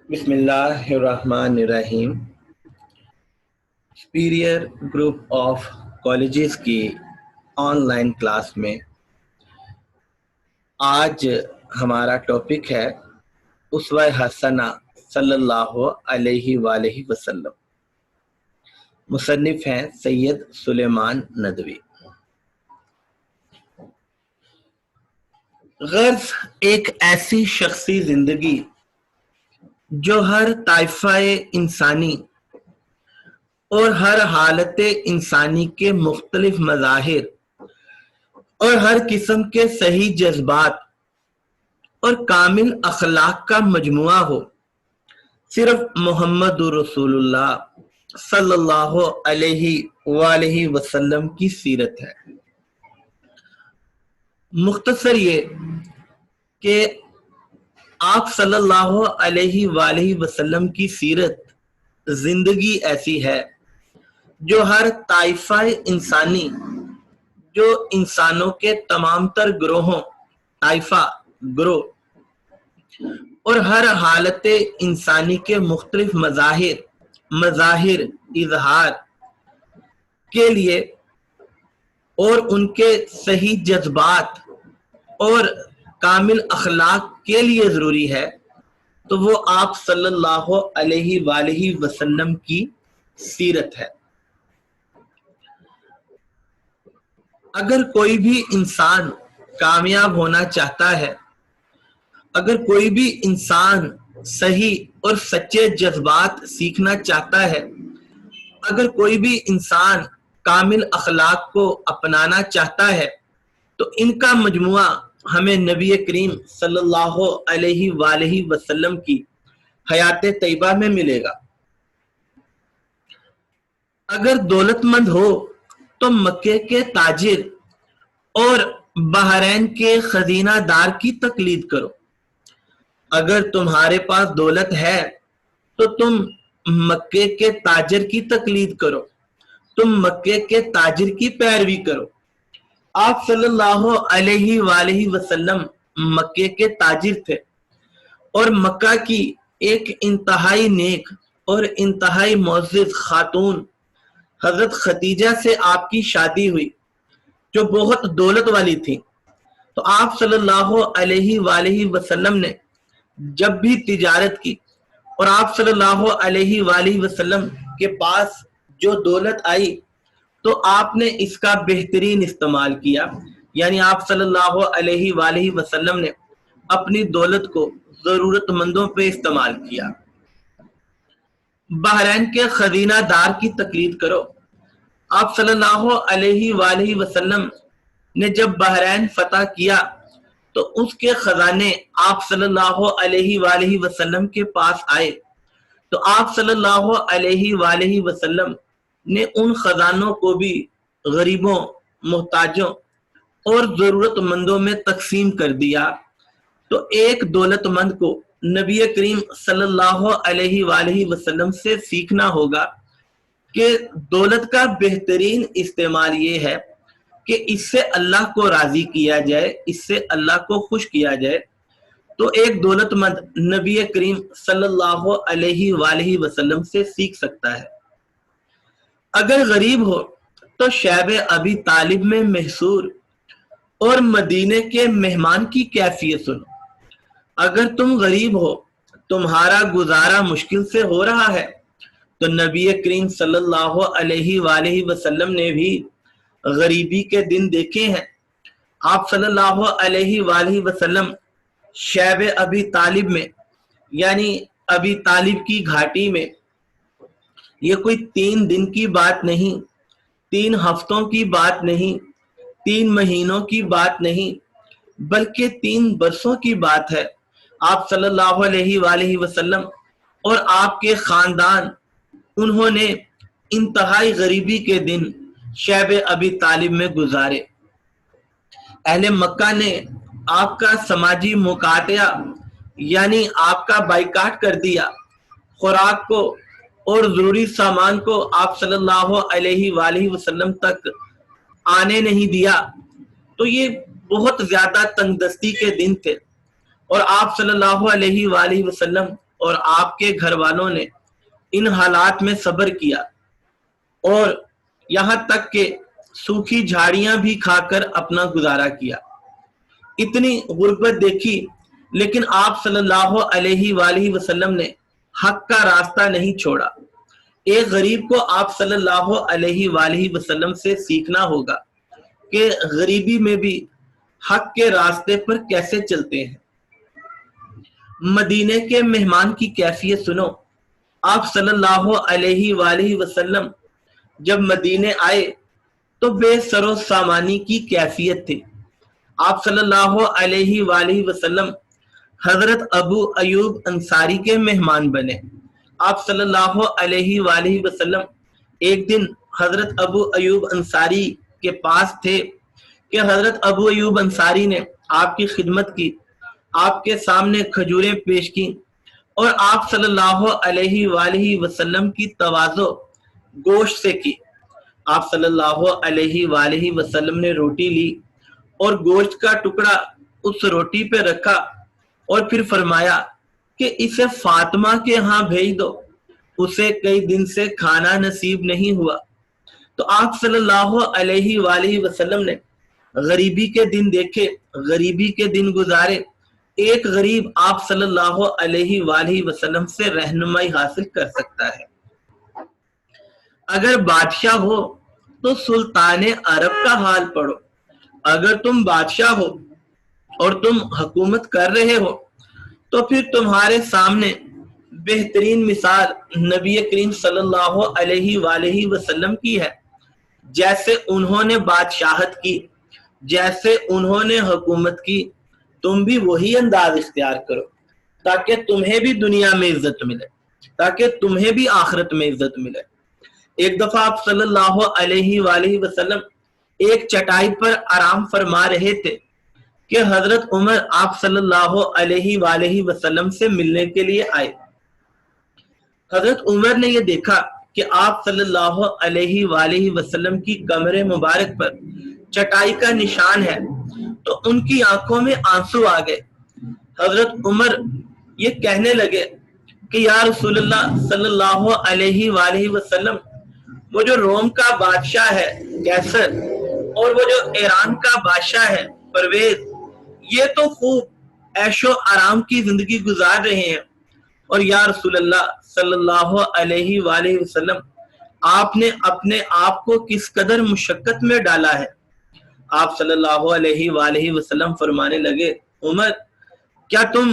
بسم اللہ الرحمن الرحیم۔ سپیریئر گروپ آف کالجز کی آن لائن کلاس میں آج ہمارا ٹاپک ہے اسوہ حسنہ صلی اللہ علیہ وآلہ وسلم۔ مصنف ہیں سید سلیمان ندوی۔ غرض ایک ایسی شخصی زندگی جو ہر طائفہ انسانی اور ہر حالت انسانی کے مختلف مظاہر اور ہر قسم کے صحیح جذبات اور کامل اخلاق کا مجموعہ ہو۔ صرف محمد رسول اللہ صلی اللہ علیہ وآلہ وسلم کی سیرت ہے۔ مختصر یہ کہ آپ صلی اللہ علیہ وآلہ وسلم کی سیرت زندگی ایسی ہے جو ہر طائفہ انسانی، جو انسانوں کے تمام تر گروہوں، طائفہ گروہ اور ہر حالت انسانی کے مختلف مظاہر اظہار کے لیے اور ان کے صحیح جذبات اور کامل اخلاق کے لیے ضروری ہے، تو وہ آپ صلی اللہ علیہ وآلہ وسلم کی سیرت ہے۔ اگر کوئی بھی انسان کامیاب ہونا چاہتا ہے، اگر کوئی بھی انسان صحیح اور سچے جذبات سیکھنا چاہتا ہے، اگر کوئی بھی انسان کامل اخلاق کو اپنانا چاہتا ہے، تو ان کا مجموعہ ہمیں نبی کریم صلی اللہ علیہ وآلہ وسلم کی حیات طیبہ میں ملے گا۔ اگر دولت مند ہو تو مکے کے تاجر اور بحرین کے خزینہ دار کی تقلید کرو۔ اگر تمہارے پاس دولت ہے تو تم مکے کے تاجر کی تقلید کرو، تم مکے کے تاجر کی پیروی کرو۔ آپ صلی اللہ علیہ وآلہ وسلم مکے کے تاجر تھے، اور مکہ کی ایک انتہائی نیک اور انتہائی معزز خاتون حضرت خدیجہ سے آپ کی شادی ہوئی، جو بہت دولت والی تھی۔ تو آپ صلی اللہ علیہ وآلہ وسلم نے جب بھی تجارت کی اور آپ صلی اللہ علیہ وآلہ وسلم کے پاس جو دولت آئی تو آپ نے اس کا بہترین استعمال کیا، یعنی آپ صلی اللہ علیہ وآلہ وسلم نے اپنی دولت کو ضرورت مندوں پہ استعمال کیا۔ بحرین کے خزینہ دار کی تقلید کرو۔ آپ صلی اللہ علیہ وآلہ وسلم نے جب بحرین فتح کیا تو اس کے خزانے آپ صلی اللہ علیہ وآلہ وسلم کے پاس آئے، تو آپ صلی اللہ علیہ وآلہ وسلم نے ان خزانوں کو بھی غریبوں، محتاجوں اور ضرورت مندوں میں تقسیم کر دیا۔ تو ایک دولت مند کو نبی کریم صلی اللہ علیہ وآلہ وسلم سے سیکھنا ہوگا کہ دولت کا بہترین استعمال یہ ہے کہ اس سے اللہ کو راضی کیا جائے، اس سے اللہ کو خوش کیا جائے۔ تو ایک دولت مند نبی کریم صلی اللہ علیہ وآلہ وسلم سے سیکھ سکتا ہے۔ اگر غریب ہو تو شیب ابی طالب میں محصور اور مدینے کے مہمان کی کیفیت سنو۔ اگر تم غریب ہو، تمہارا گزارا مشکل سے ہو رہا ہے، تو نبی کریم صلی اللہ علیہ وآلہ وسلم نے بھی غریبی کے دن دیکھے ہیں۔ آپ صلی اللہ علیہ وآلہ وسلم شیب ابی طالب میں، یعنی ابی طالب کی گھاٹی میں، یہ کوئی 3 دن کی بات نہیں، 3 ہفتوں کی بات نہیں، 3 مہینوں کی بات نہیں، بلکہ 3 برسوں کی بات ہے۔ آپ صلی اللہ علیہ وآلہ وسلم اور آپ کے خاندان، انہوں نے انتہائی غریبی کے دن شیب ابی طالب میں گزارے۔ اہل مکہ نے آپ کا سماجی مقاطعہ، یعنی آپ کا بائیکاٹ کر دیا، خوراک کو اور ضروری سامان کو آپ صلی اللہ علیہ وآلہ وسلم تک آنے نہیں دیا۔ تو یہ بہت زیادہ تنگ دستی کے دن تھے، اور آپ صلی اللہ علیہ وآلہ وسلم اور آپ کے گھر والوں نے ان حالات میں صبر کیا اور یہاں تک کہ سوکھی جھاڑیاں بھی کھا کر اپنا گزارا کیا. اتنی غربت دیکھی لیکن آپ صلی اللہ علیہ وآلہ وسلم نے حق کا راستہ نہیں چھوڑا. ایک غریب کو آپ صلی اللہ علیہ وآلہ وسلم سے سیکھنا ہوگا کہ غریبی میں بھی حق کے راستے پر کیسے چلتے ہیں. مدینے کے مہمان کی کیفیت سنو. آپ صلی اللہ علیہ وآلہ وسلم جب مدینے آئے تو بے سر و سامانی کی کیفیت تھی. آپ صلی اللہ علیہ وآلہ وسلم حضرت ابو ایوب انصاری کے مہمان بنے. آپ صلی اللہ علیہ وآلہ وسلم ایک دن حضرت ابو ایوب انصاری کے پاس تھے کہ حضرت ابو ایوب انصاری نے آپ کی خدمت کی, آپ کے سامنے کھجوریں پیش کی اور آپ صلی اللہ علیہ وآلہ وسلم کی تواضع گوشت سے کی. آپ صلی اللہ علیہ وآلہ وسلم نے روٹی لی اور گوشت کا ٹکڑا اس روٹی پہ رکھا اور پھر فرمایا کہ اسے فاطمہ کے ہاں بھیج دو, اسے کئی دن سے کھانا نصیب نہیں ہوا. تو آپ صلی اللہ علیہ وآلہ وسلم نے غریبی کے دن دیکھے, غریبی کے دن گزارے. ایک غریب آپ صلی اللہ علیہ وآلہ وسلم سے رہنمائی حاصل کر سکتا ہے. اگر بادشاہ ہو تو سلطان عرب کا حال پڑھو. اگر تم بادشاہ ہو اور تم حکومت کر رہے ہو تو پھر تمہارے سامنے بہترین مثال نبی کریم صلی اللہ علیہ وآلہ وسلم کی ہے. جیسے انہوں نے بادشاہت کی, جیسے انہوں نے حکومت کی, تم بھی وہی انداز اختیار کرو تاکہ تمہیں بھی دنیا میں عزت ملے, تاکہ تمہیں بھی آخرت میں عزت ملے. ایک دفعہ آپ صلی اللہ علیہ وآلہ وسلم ایک چٹائی پر آرام فرما رہے تھے کہ حضرت عمر آپ صلی اللہ علیہ وآلہ وسلم سے ملنے کے لیے آئے. حضرت عمر نے یہ دیکھا کہ آپ صلی اللہ علیہ وآلہ وسلم کی کمر مبارک پر چٹائی کا نشان ہے تو ان کی آنکھوں میں آنسو آ گئے. حضرت عمر یہ کہنے لگے کہ یا رسول اللہ صلی اللہ علیہ وآلہ وسلم, وہ جو روم کا بادشاہ ہے کیسر اور وہ جو ایران کا بادشاہ ہے پرویز, یہ تو خوب عیش و آرام کی زندگی گزار رہے ہیں, اور یا رسول اللہ صلی اللہ علیہ وآلہ وسلم آپ نے اپنے آپ کو کس قدر مشقت میں ڈالا ہے. آپ صلی اللہ علیہ وآلہ وسلم فرمانے لگے, عمر کیا تم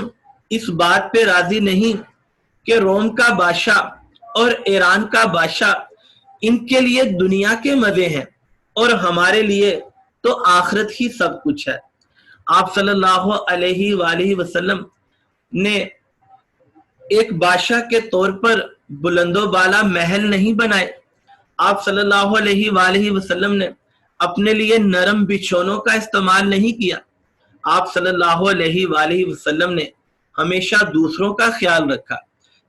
اس بات پہ راضی نہیں کہ روم کا بادشاہ اور ایران کا بادشاہ ان کے لیے دنیا کے مزے ہیں اور ہمارے لیے تو آخرت ہی سب کچھ ہے. آپ صلی اللہ علیہ وآلہ وسلم نے ایک بادشاہ کے طور پر بلند و بالا محل نہیں بنائے. آپ صلی اللہ علیہ وآلہ وسلم نے اپنے لیے نرم بچھونوں کا استعمال نہیں کیا. آپ صلی اللہ علیہ وآلہ وسلم نے ہمیشہ دوسروں کا خیال رکھا.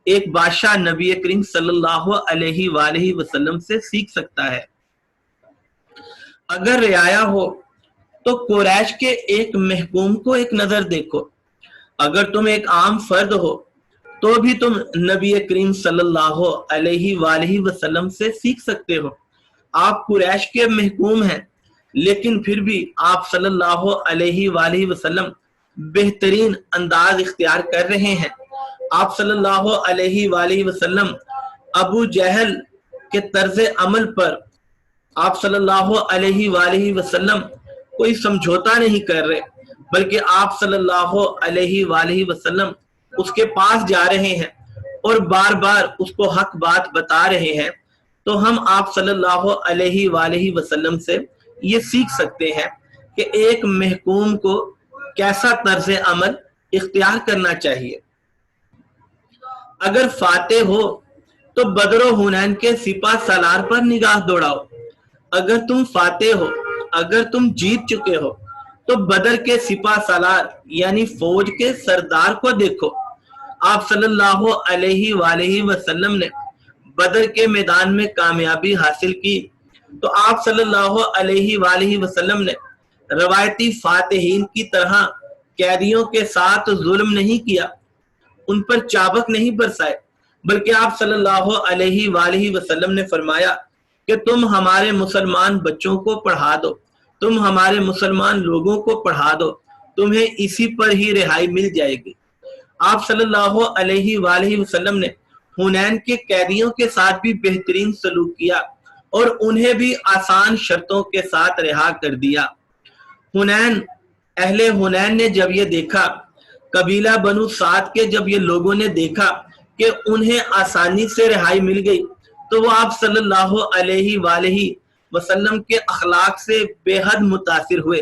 ایک بادشاہ نبی کریم صلی اللہ علیہ وآلہ وسلم سے سیکھ سکتا ہے. اگر رعایا ہو تو قریش کے ایک محکوم کو ایک نظر دیکھو. اگر تم ایک عام فرد ہو تو بھی تم نبی کریم صلی اللہ علیہ وآلہ وسلم سے سیکھ سکتے ہو. آپ قریش کے محکوم ہیں لیکن پھر بھی آپ صلی اللہ علیہ وآلہ وسلم بہترین انداز اختیار کر رہے ہیں. آپ صلی اللہ علیہ وآلہ وسلم ابو جہل کے طرز عمل پر آپ صلی اللہ علیہ وآلہ وسلم کوئی سمجھوتا نہیں کر رہے, بلکہ آپ صلی اللہ علیہ وآلہ وسلم اس کے پاس جا رہے ہیں اور بار بار اس کو حق بات بتا رہے ہیں. تو ہم آپ صلی اللہ علیہ وآلہ وسلم سے یہ سیکھ سکتے ہیں کہ ایک محکوم کو کیسا طرز عمل اختیار کرنا چاہیے. اگر فاتح ہو تو بدر و حنین کے سپہ سالار پر نگاہ دوڑاؤ. اگر تم فاتح ہو, اگر تم جیت چکے ہو تو بدر کے سپہ سالار یعنی فوج کے سردار کو دیکھو. آپ صلی اللہ علیہ وآلہ وسلم نے بدر کے میدان میں کامیابی حاصل کی تو آپ صلی اللہ علیہ وآلہ وسلم نے روایتی فاتحین کی طرح قیدیوں کے ساتھ ظلم نہیں کیا. ان پر چابک نہیں برسائے، بلکہ آپ صلی اللہ علیہ وآلہ وسلم نے فرمایا کہ تم ہمارے مسلمان بچوں کو پڑھا دو، تم ہمارے مسلمان لوگوں کو پڑھا دو، تمہیں اسی پر ہی رہائی مل جائے گی۔ آپ صلی اللہ علیہ وآلہ وسلم نے حنین کے قیدیوں کے ساتھ بھی بہترین سلوک کیا اور انہیں بھی آسان شرطوں کے ساتھ رہا کر دیا۔ اہل حنین نے جب یہ دیکھا، قبیلہ بنو سعد کے جب یہ لوگوں نے دیکھا کہ انہیں آسانی سے رہائی مل گئی، تو وہ آپ صلی اللہ علیہ وآلہ وسلم کے اخلاق سے بے حد متاثر ہوئے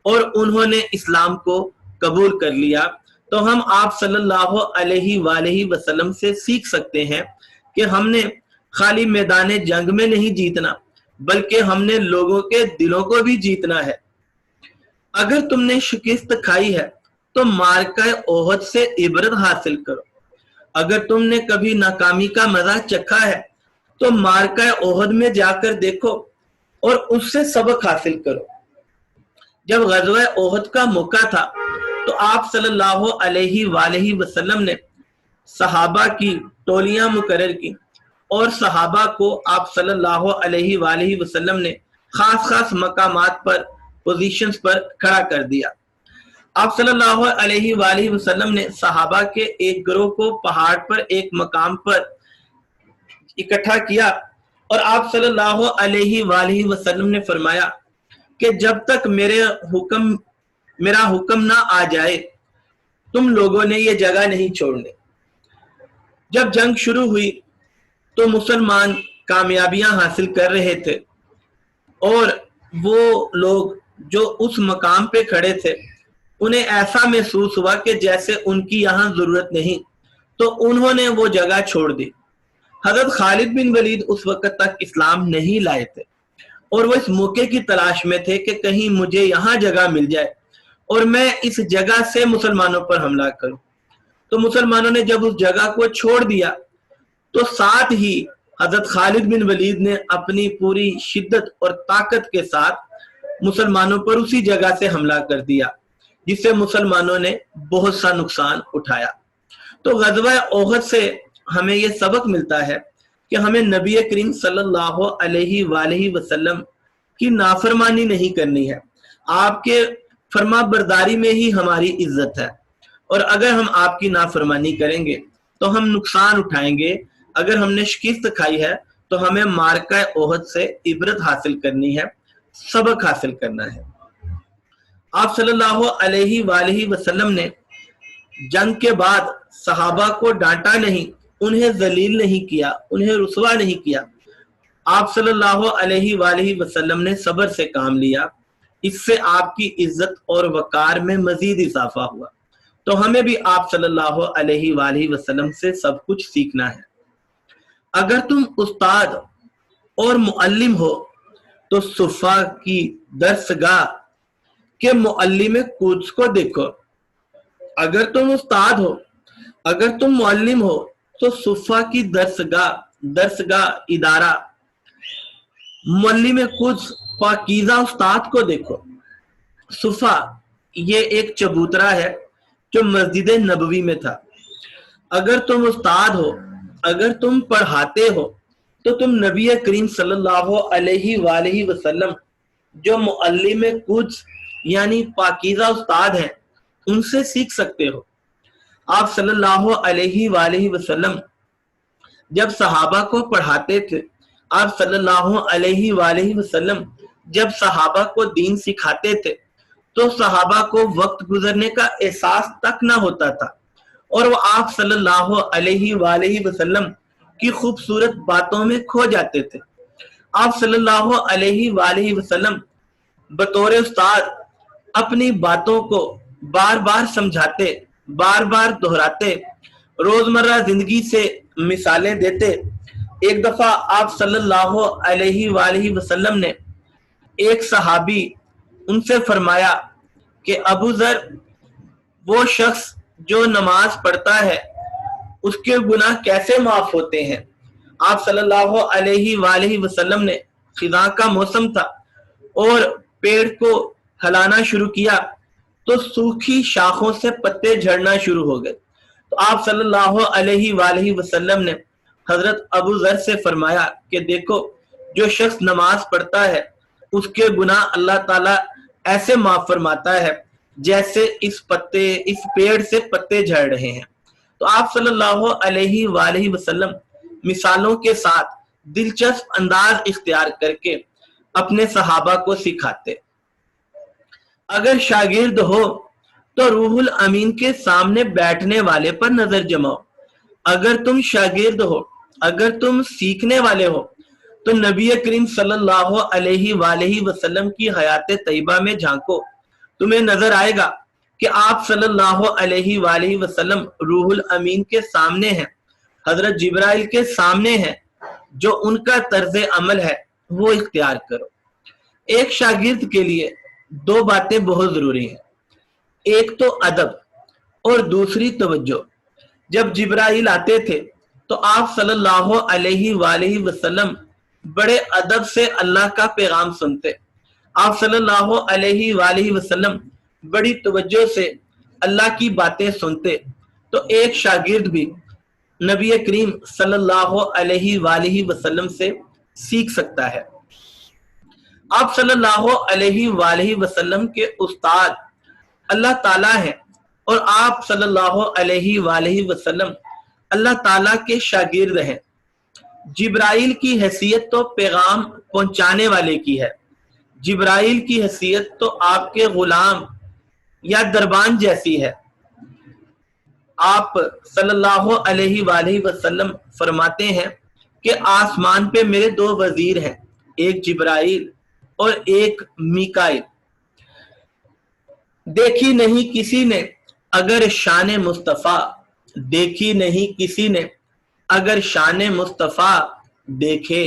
اور انہوں نے اسلام کو قبول کر لیا۔ تو ہم آپ صلی اللہ علیہ وآلہ وسلم سے سیکھ سکتے ہیں کہ ہم نے خالی میدان جنگ میں نہیں جیتنا، بلکہ ہم نے لوگوں کے دلوں کو بھی جیتنا ہے۔ اگر تم نے شکست کھائی ہے تو معرکہ احد سے عبرت حاصل کرو، اگر تم نے کبھی ناکامی کا مزہ چکھا ہے تو معرکہ احد میں جا کر دیکھو اور اس سے سبق حاصل کرو۔ جب غزوہ احد کا موقع تھا تو آپ صلی اللہ علیہ وآلہ وسلم نے صحابہ کی ٹولیاں مقرر کی اور صحابہ کو آپ صلی اللہ علیہ وآلہ وسلم نے خاص مقامات پر، پوزیشنز پر کھڑا کر دیا۔ آپ صلی اللہ علیہ وآلہ وسلم نے صحابہ کے ایک گروہ کو پہاڑ پر ایک مقام پر اکٹھا کیا اور آپ صلی اللہ علیہ وآلہ وسلم نے فرمایا کہ جب تک میرا حکم نہ آ جائے تم لوگوں نے یہ جگہ نہیں چھوڑنی۔ جب جنگ شروع ہوئی تو مسلمان کامیابیاں حاصل کر رہے تھے اور وہ لوگ جو اس مقام پہ کھڑے تھے انہیں ایسا محسوس ہوا کہ جیسے ان کی یہاں ضرورت نہیں، تو انہوں نے وہ جگہ چھوڑ دی۔ حضرت خالد بن ولید اس وقت تک اسلام نہیں لائے تھے اور وہ اس موقع کی تلاش میں تھے کہ کہیں مجھے یہاں جگہ مل جائے اور میں اس جگہ سے مسلمانوں پر حملہ کروں۔ تو مسلمانوں نے جب اس جگہ کو چھوڑ دیا تو ساتھ ہی حضرت خالد بن ولید نے اپنی پوری شدت اور طاقت کے ساتھ مسلمانوں پر اسی جگہ سے حملہ کر دیا، جس سے مسلمانوں نے بہت سا نقصان اٹھایا۔ تو غزوہ احد سے ہمیں یہ سبق ملتا ہے کہ ہمیں نبی کریم صلی اللہ علیہ وآلہ وسلم کی نافرمانی نہیں کرنی ہے۔ آپ کے فرما برداری میں ہی ہماری عزت ہے، اور اگر ہم آپ کی نافرمانی کریں گے تو ہم نقصان اٹھائیں گے۔ اگر ہم نے شکست کھائی ہے تو ہمیں معرکہ احد سے عبرت حاصل کرنی ہے، سبق حاصل کرنا ہے۔ آپ صلی اللہ علیہ وآلہ وسلم نے جنگ کے بعد صحابہ کو ڈانٹا نہیں، انہیں ذلیل نہیں کیا، انہیں رسوا نہیں کیا۔ آپ صلی اللہ علیہ وآلہ وسلم نے صبر سے کام لیا، اس سے آپ کی عزت اور وقار میں مزید اضافہ ہوا۔ تو ہمیں بھی آپ صلی اللہ علیہ وآلہ وسلم سے سب کچھ سیکھنا ہے۔ اگر تم استاد اور معلم ہو تو صفا کی درسگاہ کے معلم قدس کو دیکھو۔ اگر تم استاد ہو، اگر تم معلم ہو تو صفا کی درسگاہ ادارہ معلم قدس پاکیزہ استاد کو دیکھو۔ صفا یہ ایک چبوترا ہے جو مسجد نبوی میں تھا۔ اگر تم استاد ہو، اگر تم پڑھاتے ہو تو تم نبی کریم صلی اللہ علیہ وآلہ وسلم جو معلم قدس یعنی پاکیزہ استاد ہیں ان سے سیکھ سکتے ہو۔ آپ صلی اللہ علیہ وآلہ وسلم جب صحابہ کو پڑھاتے تھے، آپ صلی اللہ علیہ وآلہ وسلم جب صحابہ کو دین سکھاتے تھے تو صحابہ کو وقت گزرنے کا احساس تک نہ ہوتا تھا، اور وہ آپ صلی اللہ علیہ وآلہ وسلم کی خوبصورت باتوں میں کھو جاتے تھے۔ آپ صلی اللہ علیہ وآلہ وسلم بطور استاد اپنی باتوں کو بار بار سمجھاتے، بار بار دہراتے، روزمرہ زندگی سے مثالیں دیتے۔ ایک دفعہ آپ صلی اللہ علیہ وآلہ وسلم نے ایک صحابی ان سے فرمایا کہ ابو ذر، وہ شخص جو نماز پڑھتا ہے اس کے گناہ کیسے معاف ہوتے ہیں؟ آپ صلی اللہ علیہ وآلہ وسلم نے، خزاں کا موسم تھا اور پیڑ کو ہلانا شروع کیا تو سوکھی شاخوں سے پتے جھڑنا شروع ہو گئے۔ تو آپ صلی اللہ علیہ وآلہ وسلم نے حضرت ابو ذر سے فرمایا کہ دیکھو جو شخص نماز پڑھتا ہے اس کے گناہ اللہ تعالیٰ ایسے معاف فرماتا ہے جیسے اس پیڑ سے پتے جھڑ رہے ہیں۔ تو آپ صلی اللہ علیہ وآلہ وسلم مثالوں کے ساتھ دلچسپ انداز اختیار کر کے اپنے صحابہ کو سکھاتے۔ اگر شاگرد ہو تو روح الامین کے سامنے بیٹھنے والے پر نظر جماؤ۔ اگر تم شاگرد ہو، اگر تم سیکھنے والے ہو تو نبی کریم صلی اللہ علیہ وآلہ وسلم کی حیات طیبہ میں جھانکو، تمہیں نظر آئے گا کہ آپ صلی اللہ علیہ وآلہ وسلم روح الامین کے سامنے ہیں، حضرت جبرائیل کے سامنے ہیں، جو ان کا طرز عمل ہے وہ اختیار کرو۔ ایک شاگرد کے لیے دو باتیں بہت ضروری ہیں، ایک تو ادب اور دوسری توجہ۔ جب جبرائیل آتے تھے تو آپ صلی اللہ علیہ وآلہ وسلم بڑے ادب سے اللہ کا پیغام سنتے، آپ صلی اللہ علیہ وآلہ وسلم بڑی توجہ سے اللہ کی باتیں سنتے، تو ایک شاگرد بھی نبی کریم صلی اللہ علیہ وآلہ وسلم سے سیکھ سکتا ہے۔ آپ صلی اللہ علیہ وآلہ وسلم کے استاد اللہ تعالیٰ ہیں اور آپ صلی اللہ علیہ وآلہ وسلم اللہ تعالیٰ کے شاگرد ہیں۔ جبرائیل کی حیثیت تو پیغام پہنچانے والے کی ہے، جبرائیل کی حیثیت تو آپ کے غلام یا دربان جیسی ہے۔ آپ صلی اللہ علیہ وآلہ وسلم فرماتے ہیں کہ آسمان پہ میرے دو وزیر ہیں، ایک جبرائیل اور ایک میکائیل۔ دیکھی نہیں کسی نے اگر شان مصطفیٰ، دیکھی نہیں کسی نے اگر شان مصطفیٰ، دیکھے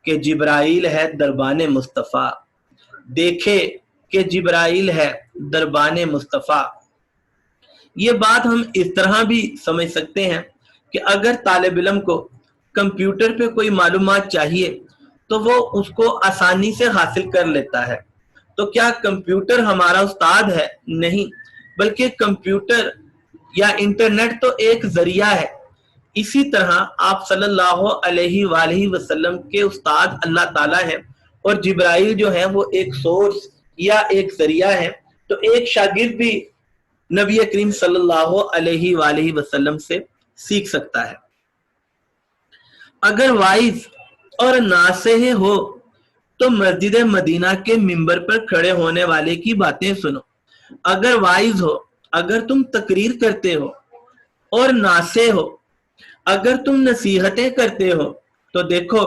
کہ جبرائیل ہے دربان مصطفیٰ، دیکھے کہ جبرائیل ہے دربان مصطفیٰ۔ یہ بات ہم اس طرح بھی سمجھ سکتے ہیں کہ اگر طالب علم کو کمپیوٹر پہ کوئی معلومات چاہیے تو وہ اس کو آسانی سے حاصل کر لیتا ہے۔ تو کیا کمپیوٹر ہمارا استاد ہے؟ نہیں، بلکہ کمپیوٹر یا انٹرنیٹ تو ایک ذریعہ ہے۔ اسی طرح آپ صلی اللہ علیہ وآلہ وسلم کے استاد اللہ تعالیٰ ہیں اور جبرائیل جو ہیں وہ ایک سورس یا ایک ذریعہ ہے۔ تو ایک شاگرد بھی نبی کریم صلی اللہ علیہ وآلہ وسلم سے سیکھ سکتا ہے۔ اگر وائز اور ناصح ہو تو مسجد مدینہ کے ممبر پر کھڑے ہونے والے کی باتیں سنو۔ اگر وائز ہو، اگر تم تقریر کرتے ہو، اور ناصح ہو، اگر تم نصیحتیں کرتے ہو، تو دیکھو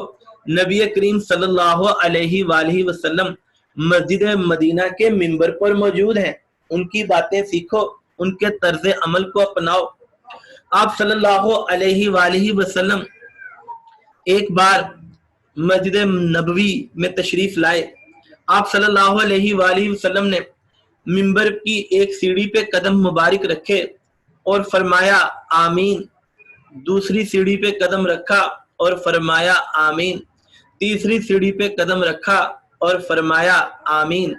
نبی کریم صلی اللہ علیہ وآلہ وسلم مسجد مدینہ کے ممبر پر موجود ہیں، ان کی باتیں سیکھو، ان کے طرز عمل کو اپناؤ۔ آپ صلی اللہ علیہ وآلہ وسلم ایک بار مسجد نبوی میں تشریف لائے۔ آپ صلی اللہ علیہ وآلہ وسلم نے ممبر کی ایک سیڑھی پہ قدم مبارک رکھے اور فرمایا آمین، دوسری سیڑھی پہ قدم رکھا اور فرمایا آمین، تیسری سیڑھی پہ قدم رکھا اور فرمایا آمین۔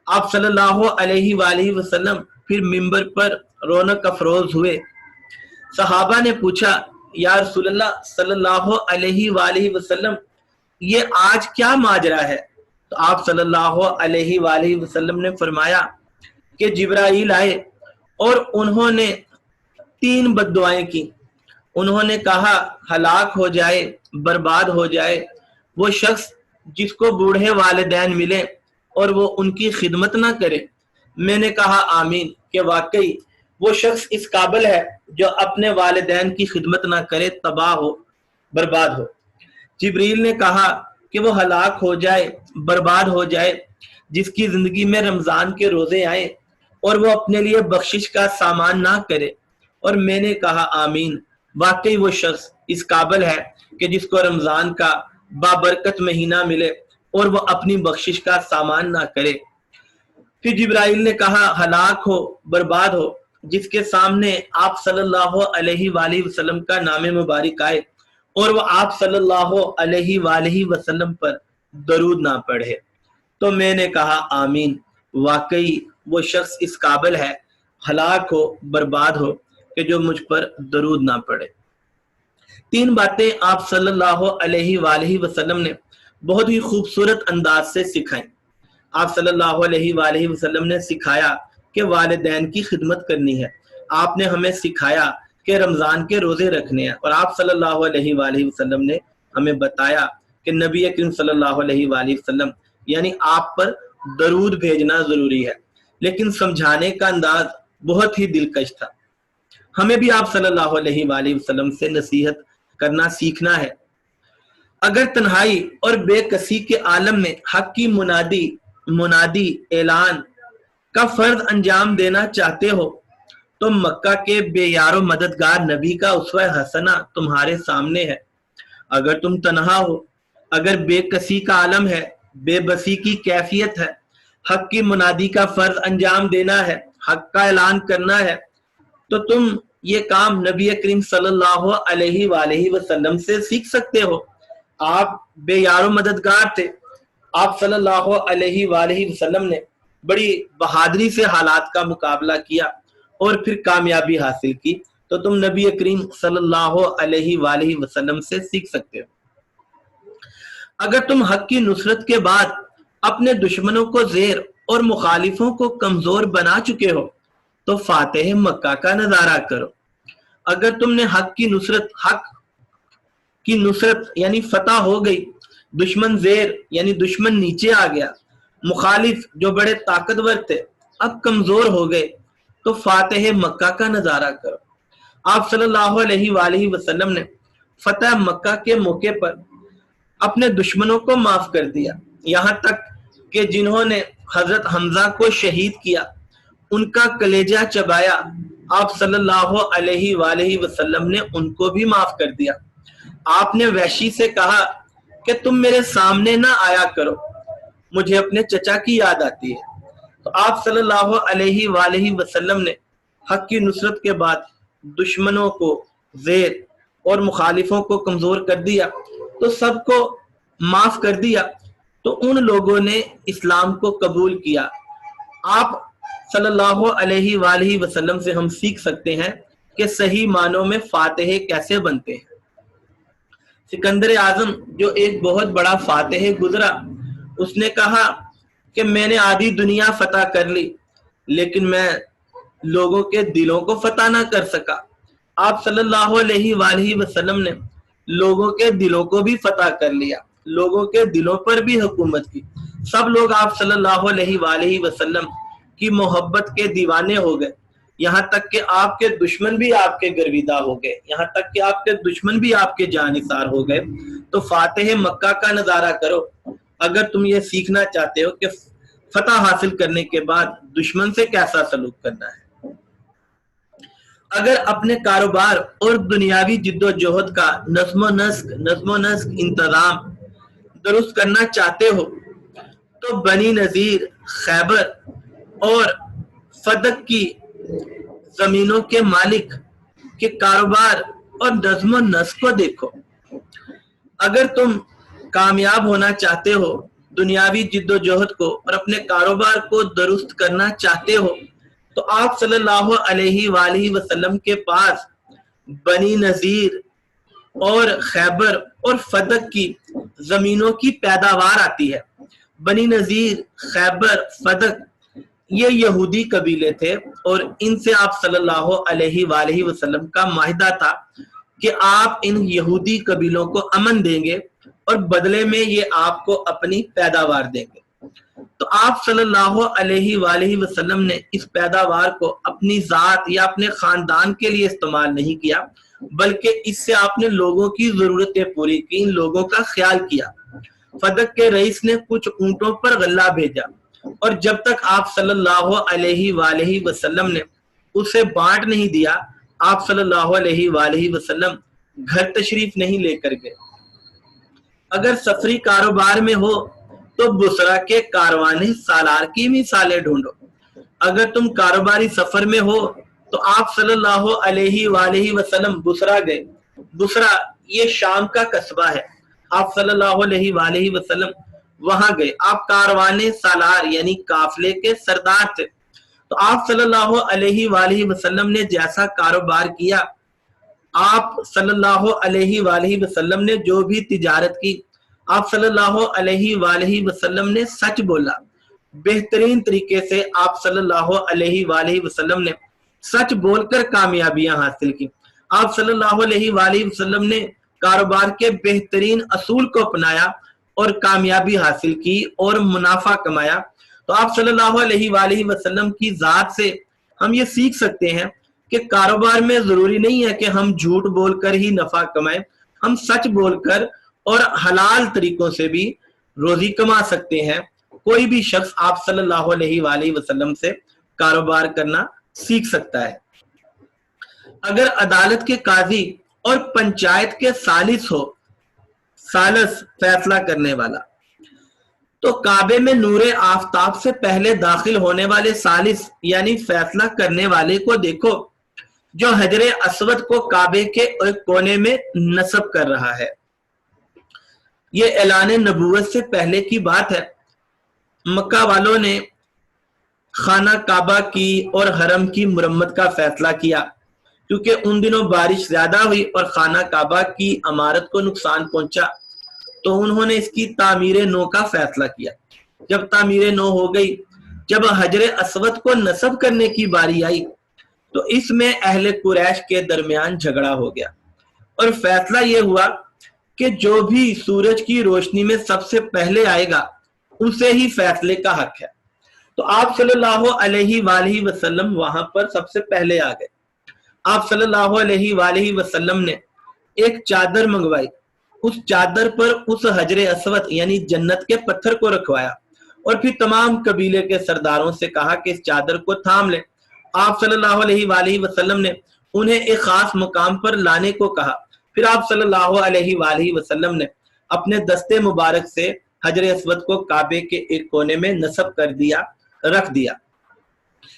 آپ صلی اللہ علیہ وآلہ وسلم پھر ممبر پر رونق افروز ہوئے۔ صحابہ نے پوچھا یا رسول اللہ صلی اللہ علیہ وآلہ وسلم یہ آج کیا ماجرا ہے؟ تو آپ صلی اللہ علیہ وآلہ وسلم نے فرمایا کہ جبرائیل آئے اور انہوں نے 3 بد دعائیں کی۔ انہوں نے کہا ہلاک ہو جائے، برباد ہو جائے وہ شخص جس کو بوڑھے والدین ملے اور وہ ان کی خدمت نہ کرے۔ میں نے کہا آمین، کہ واقعی وہ شخص اس قابل ہے جو اپنے والدین کی خدمت نہ کرے، تباہ ہو، برباد ہو۔ جبریل نے کہا کہ وہ ہلاک ہو جائے، برباد ہو جائے جس کی زندگی میں رمضان کے روزے آئیں اور وہ اپنے لیے بخشش کا سامان نہ کرے، اور میں نے کہا آمین، واقعی وہ شخص اس قابل ہے کہ جس کو رمضان کا بابرکت مہینہ ملے اور وہ اپنی بخشش کا سامان نہ کرے۔ پھر جبرائیل نے کہا ہلاک ہو، برباد ہو جس کے سامنے آپ صلی اللہ علیہ وآلہ وسلم کا نام مبارک آئے اور وہ آپ صلی اللہ علیہ وآلہ وسلم پر درود نہ پڑھے۔ تو میں نے کہا آمین، واقعی وہ شخص اس قابل ہے، ہلاک ہو، برباد ہو کہ جو مجھ پر درود نہ پڑھے۔ 3 باتیں آپ صلی اللہ علیہ وآلہ وسلم نے بہت ہی خوبصورت انداز سے سکھائیں۔ آپ صلی اللہ علیہ وآلہ وسلم نے سکھایا کہ والدین کی خدمت کرنی ہے، آپ نے ہمیں سکھایا کہ رمضان کے روزے رکھنے ہیں، اور آپ صلی اللہ علیہ وآلہ وسلم نے ہمیں بتایا کہ نبی کریم صلی اللہ علیہ وآلہ وسلم یعنی آپ پر درود بھیجنا ضروری ہے، لیکن سمجھانے کا انداز بہت ہی دلکش تھا۔ ہمیں بھی آپ صلی اللہ علیہ وآلہ وسلم سے نصیحت کرنا سیکھنا ہے۔ اگر تنہائی اور بے کسی کے عالم میں حق کی منادی اعلان کا فرض انجام دینا چاہتے ہو تو مکہ کے بے یار و مددگار نبی کا اسوہ حسنہ تمہارے سامنے ہے۔ اگر تم تنہا ہو، اگر بے کسی کا عالم ہے، بے بسی کی کیفیت ہے، حق کی منادی کا فرض انجام دینا ہے، حق کا اعلان کرنا ہے، تو تم یہ کام نبی کریم صلی اللہ علیہ وآلہ وسلم سے سیکھ سکتے ہو۔ آپ بے یار و مددگار تھے، آپ صلی اللہ علیہ وآلہ وسلم نے بڑی بہادری سے حالات کا مقابلہ کیا اور پھر کامیابی حاصل کی، تو تم نبی کریم صلی اللہ علیہ وآلہ وسلم سے سیکھ سکتے ہو۔ اگر تم حق کی نصرت کے بعد اپنے دشمنوں کو زیر اور مخالفوں کو کمزور بنا چکے ہو تو فاتح مکہ کا نظارہ کرو۔ اگر تم نے حق کی نصرت یعنی فتح ہو گئی، دشمن زیر یعنی دشمن نیچے آ گیا، مخالف جو بڑے طاقتور تھے اب کمزور ہو گئے، تو فاتح مکہ کا نظارہ کرو۔ آپ صلی اللہ علیہ وآلہ وسلم نے فتح مکہ کے موقع پر اپنے دشمنوں کو معاف کر دیا، یہاں تک کہ جنہوں نے حضرت حمزہ کو شہید کیا ان کا کلیجہ چبایا، آپ صلی اللہ علیہ وآلہ وسلم نے ان کو بھی معاف کر دیا۔ آپ نے وحشی سے کہا کہ تم میرے سامنے نہ آیا کرو، مجھے اپنے چچا کی یاد آتی ہے۔ تو آپ صلی اللہ علیہ وآلہ وسلم نے حق کی نصرت کے بعد دشمنوں کو زیر اور مخالفوں کو کمزور کر دیا، تو سب کو معاف کر دیا، تو ان لوگوں نے اسلام کو قبول کیا۔ آپ صلی اللہ علیہ وآلہ وسلم سے ہم سیکھ سکتے ہیں کہ صحیح معنوں میں فاتح کیسے بنتے ہیں۔ سکندر اعظم جو ایک بہت بڑا فاتح گزرا، اس نے کہا کہ میں نے آدھی دنیا فتح کر لی لیکن میں لوگوں کے دلوں کو فتح نہ کر سکا۔ آپ صلی اللہ علیہ وآلہ وسلم نے لوگوں کے دلوں کو بھی فتح کر لیا، لوگوں کے دلوں پر بھی حکومت کی۔ سب لوگ آپ صلی اللہ علیہ وآلہ وسلم کی محبت کے دیوانے ہو گئے، یہاں تک کہ آپ کے دشمن بھی آپ کے گرویدہ ہو گئے، یہاں تک کہ آپ کے دشمن بھی آپ کے جانثار ہو گئے۔ تو فاتح مکہ کا نظارہ کرو اگر تم یہ سیکھنا چاہتے ہو کہ فتح حاصل کرنے کے بعد دشمن سے کیسا سلوک کرنا ہے۔ اگر اپنے کاروبار اور دنیاوی جد و جہد کا نظم و نسق انتظام درست کرنا چاہتے ہو تو بنی نذیر، خیبر اور فدق کی زمینوں کے مالک کے کاروبار اور نظم و نسق کو دیکھو۔ اگر تم کامیاب ہونا چاہتے ہو، دنیاوی جد و جہد کو اور اپنے کاروبار کو درست کرنا چاہتے ہو، تو آپ صلی اللہ علیہ وآلہ وسلم کے پاس بنی نذیر اور خیبر اور فدق کی زمینوں کی پیداوار آتی ہے۔ بنی نذیر، خیبر، فدق یہ یہودی قبیلے تھے، اور ان سے آپ صلی اللہ علیہ وآلہ وسلم کا معاہدہ تھا کہ آپ ان یہودی قبیلوں کو امن دیں گے اور بدلے میں یہ آپ کو اپنی پیداوار دیں گے۔ تو آپ صلی اللہ علیہ وآلہ وسلم نے اس پیداوار کو اپنی ذات یا اپنے خاندان کے لیے استعمال نہیں کیا، بلکہ اس سے آپ نے لوگوں کی ضرورتیں پوری کی، ان لوگوں کا خیال کیا۔ فدق کے رئیس نے کچھ اونٹوں پر غلہ بھیجا، اور جب تک آپ صلی اللہ علیہ وآلہ وسلم نے اسے بانٹ نہیں دیا، آپ صلی اللہ علیہ وآلہ وسلم گھر تشریف نہیں لے کر گئے۔ اگر سفری کاروبار میں ہو تو بصرہ کے کاروان سالار کی مثالیں ڈھونڈو۔ اگر تم کاروباری سفر میں ہو تو آپ صلی اللہ علیہ وآلہ وسلم بصرہ گئے۔ بصرہ یہ شام کا قصبہ ہے، آپ صلی اللہ علیہ وآلہ وسلم وہاں گئے۔ آپ کاروان سالار یعنی قافلے کے سردار تھے۔ تو آپ صلی اللہ علیہ وآلہ وسلم نے جیسا کاروبار کیا، آپ صلی اللہ علیہ وآلہ وسلم نے جو بھی تجارت کی، آپ صلی اللہ علیہ وآلہ وسلم نے سچ بولا، بہترین طریقے سے آپ صلی اللہ علیہ وآلہ وسلم نے سچ بول کر کامیابیاں حاصل کی، آپ صلی اللہ علیہ وآلہ وسلم نے کاروبار کے بہترین اصول کو اپنایا اور کامیابی حاصل کی اور منافع کمایا۔ تو آپ صلی اللہ علیہ وآلہ وسلم کی ذات سے ہم یہ سیکھ سکتے ہیں کہ کاروبار میں ضروری نہیں ہے کہ ہم جھوٹ بول کر ہی نفع کمائیں، ہم سچ بول کر اور حلال طریقوں سے بھی روزی کما سکتے ہیں۔ کوئی بھی شخص آپ صلی اللہ علیہ وآلہ وسلم سے کاروبار کرنا سیکھ سکتا ہے۔ اگر عدالت کے قاضی اور پنچایت کے ثالث فیصلہ کرنے والا، تو کعبے میں نور آفتاب سے پہلے داخل ہونے والے ثالث یعنی فیصلہ کرنے والے کو دیکھو جو حجر اسود کو کعبے کے ایک کونے میں نصب کر رہا ہے۔ یہ اعلان نبوت سے پہلے کی بات ہے۔ مکہ والوں نے خانہ کعبہ کی اور حرم کی مرمت کا فیصلہ کیا، کیونکہ ان دنوں بارش زیادہ ہوئی اور خانہ کعبہ کی عمارت کو نقصان پہنچا، تو انہوں نے اس کی تعمیر نو کا فیصلہ کیا۔ جب تعمیر نو ہو گئی، جب حجر اسود کو نصب کرنے کی باری آئی، تو اس میں اہل قریش کے درمیان جھگڑا ہو گیا اور فیصلہ یہ ہوا کہ جو بھی سورج کی روشنی میں سب سے پہلے آئے گا اسے ہی فیصلے کا حق ہے۔ تو آپ صلی اللہ علیہ وآلہ وسلم وہاں پر سب سے پہلے آ گئے۔ آپ صلی اللہ علیہ وآلہ وسلم نے ایک چادر منگوائی، اس چادر پر اس حجر اسود یعنی جنت کے پتھر کو رکھوایا اور پھر تمام قبیلے کے سرداروں سے کہا کہ اس چادر کو تھام لیں۔ آپ صلی اللہ علیہ وآلہ وسلم نے انہیں ایک خاص مقام پر لانے کو کہا، پھر آپ صلی اللہ علیہ وآلہ وسلم نے اپنے دستے مبارک سے حجر اسود کو کعبے کے ایک کونے میں نصب کر دیا، رکھ دیا۔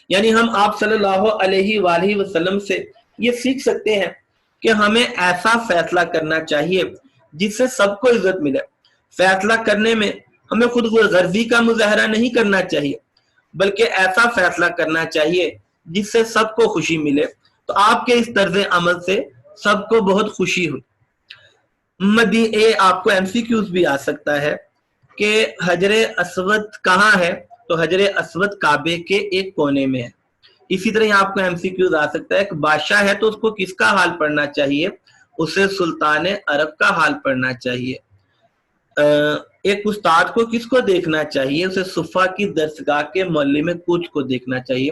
یعنی ہم آپ صلی اللہ علیہ وآلہ وسلم سے یہ سیکھ سکتے ہیں کہ ہمیں ایسا فیصلہ کرنا چاہیے جس سے سب کو عزت ملے۔ فیصلہ کرنے میں ہمیں خود غرضی کا مظاہرہ نہیں کرنا چاہیے، بلکہ ایسا فیصلہ کرنا چاہیے جس سے سب کو خوشی ملے۔ تو آپ کے اس طرز عمل سے سب کو بہت خوشی ہوئی۔ آپ کو ایم سی کیوز بھی آ سکتا ہے کہ حجر اسود کہاں ہے، تو حجر اسود کعبے کے ایک کونے میں ہے۔ اسی طرح آپ کو ایم سی کیوز آ سکتا ہے کہ بادشاہ ہے تو اس کو کس کا حال پڑھنا چاہیے، اسے سلطان عرب کا حال پڑھنا چاہیے۔ ایک استاد کو کس کو دیکھنا چاہیے، اسے صفا کی درسگاہ کے معلم کوچ کو دیکھنا چاہیے۔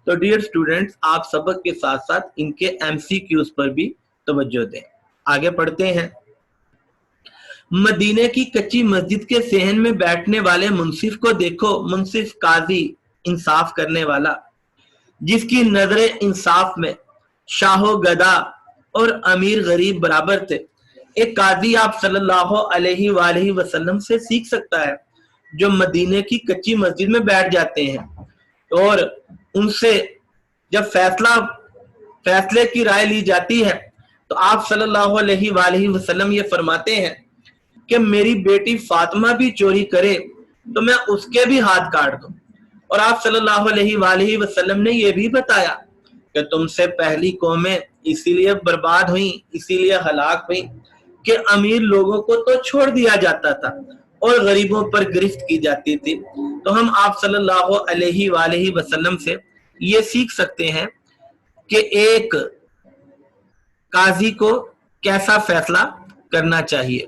تو ڈیئر اسٹوڈنٹس، آپ سبق کے ساتھ ساتھ ان کے ایم سی کیوز پر بھی توجہ دیں۔ آگے پڑھتے ہیں۔ مدینے کی کچی مسجد کے صحن میں بیٹھنے والے منصف کو دیکھو، منصف قاضی، انصاف کرنے والا، جس کی نظر انصاف میں شاہ و گدا اور امیر غریب برابر تھے۔ ایک قاضی آپ صلی اللہ علیہ وآلہ وسلم سے سیکھ سکتا ہے جو مدینے کی کچی مسجد میں بیٹھ جاتے ہیں اور ان سے جب فیصلے کی رائے لی جاتی ہے تو آپ صلی اللہ علیہ وآلہ وسلم یہ فرماتے ہیں کہ میری بیٹی فاطمہ بھی چوری کرے تو میں اس کے بھی ہاتھ کاٹ دوں۔ اور آپ صلی اللہ علیہ وآلہ وسلم نے یہ بھی بتایا کہ تم سے پہلی قومیں اسی لیے برباد ہوئیں، اسی لیے ہلاک ہوئیں کہ امیر لوگوں کو تو چھوڑ دیا جاتا تھا اور غریبوں پر گرفت کی جاتی تھی۔ تو ہم آپ صلی اللہ علیہ وآلہ وسلم سے یہ سیکھ سکتے ہیں کہ ایک قاضی کو کیسا فیصلہ کرنا چاہیے۔